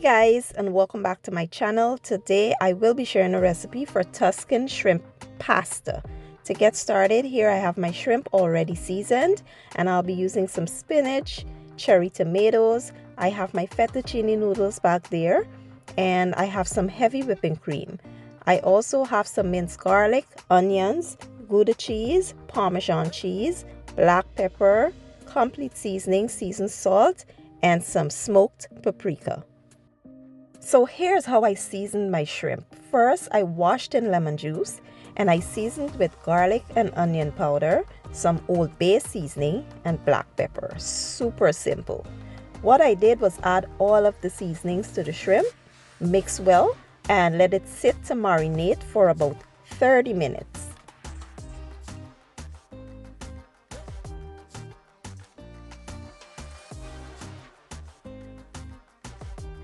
guys, and welcome back to my channel. Today I will be sharing a recipe for Tuscan shrimp pasta. To get started, here I have my shrimp already seasoned, and I'll be using some spinach, cherry tomatoes. I have my fettuccine noodles back there, and I have some heavy whipping cream. I also have some minced garlic, onions, gouda cheese, parmesan cheese, black pepper, complete seasoning, seasoned salt, and some smoked paprika. So here's how I seasoned my shrimp. First, I washed in lemon juice and I seasoned with garlic and onion powder, some Old Bay seasoning, and black pepper. Super simple. What I did was add all of the seasonings to the shrimp, mix well, and let it sit to marinate for about 30 minutes.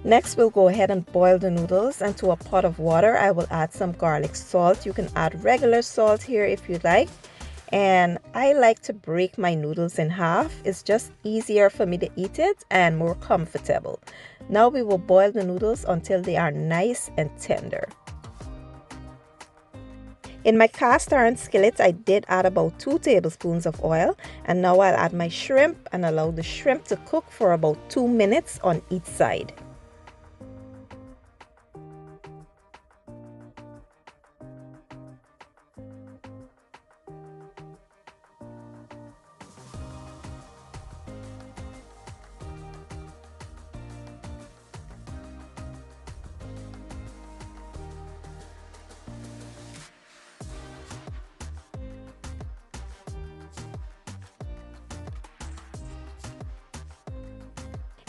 Next, we'll go ahead and boil the noodles, and to a pot of water I will add some garlic salt. You can add regular salt here if you'd like, and I like to break my noodles in half. It's just easier for me to eat it and more comfortable. Now we will boil the noodles until they are nice and tender. In my cast iron skillet, I did add about 2 tablespoons of oil, and now I'll add my shrimp and allow the shrimp to cook for about 2 minutes on each side.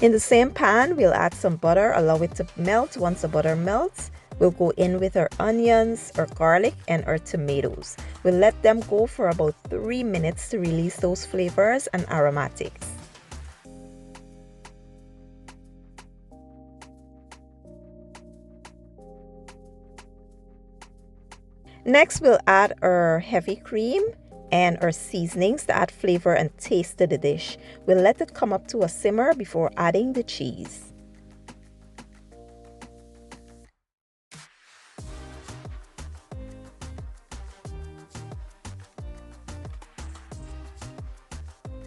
In the same pan, we'll add some butter, allow it to melt. Once the butter melts, we'll go in with our onions, our garlic, and our tomatoes. We'll let them go for about 3 minutes to release those flavors and aromatics. Next, we'll add our heavy cream and our seasonings to add flavor and taste to the dish. We'll let it come up to a simmer before adding the cheese.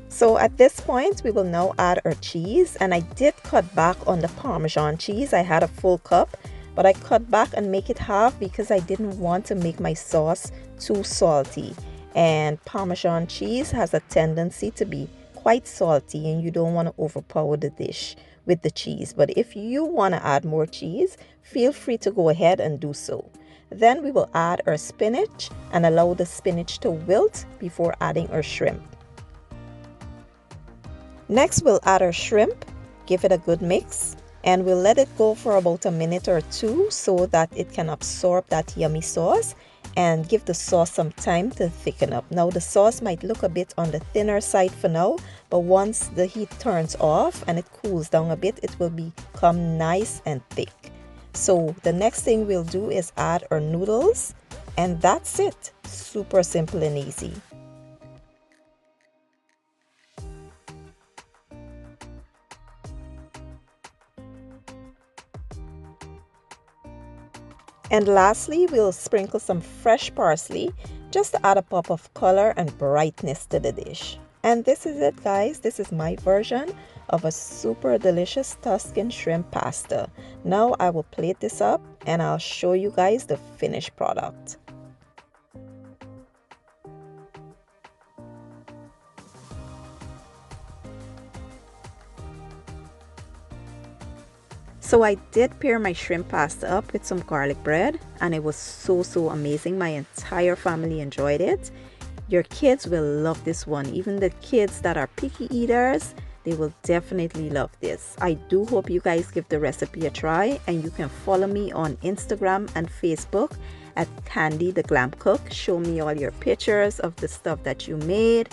So at this point, we will now add our cheese, and I did cut back on the Parmesan cheese. I had a full cup, but I cut back and make it half because I didn't want to make my sauce too salty. And Parmesan cheese has a tendency to be quite salty, and you don't want to overpower the dish with the cheese. But if you want to add more cheese, feel free to go ahead and do so. Then we will add our spinach and allow the spinach to wilt before adding our shrimp. Next, we'll add our shrimp, give it a good mix, and we'll let it go for about a minute or two so that it can absorb that yummy sauce and give the sauce some time to thicken up. Now the sauce might look a bit on the thinner side for now, but once the heat turns off and it cools down a bit, it will become nice and thick. So the next thing we'll do is add our noodles, and that's it. Super simple and easy. And lastly, we'll sprinkle some fresh parsley just to add a pop of color and brightness to the dish. And this is it, guys. This is my version of a super delicious Tuscan shrimp pasta. Now I will plate this up and I'll show you guys the finished product. So I did pair my shrimp pasta up with some garlic bread, and it was so amazing. My entire family enjoyed it. Your kids will love this one. Even the kids that are picky eaters, they will definitely love this. I do hope you guys give the recipe a try, and you can follow me on Instagram and Facebook at Candy the Glam Cook. Show me all your pictures of the stuff that you made,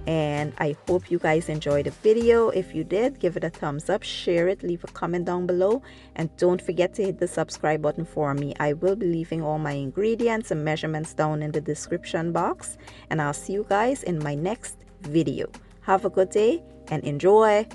and I hope you guys enjoyed the video. If you did, give it a thumbs up, share it, leave a comment down below, and don't forget to hit the subscribe button for me. I will be leaving all my ingredients and measurements down in the description box, and I'll see you guys in my next video. Have a good day and enjoy.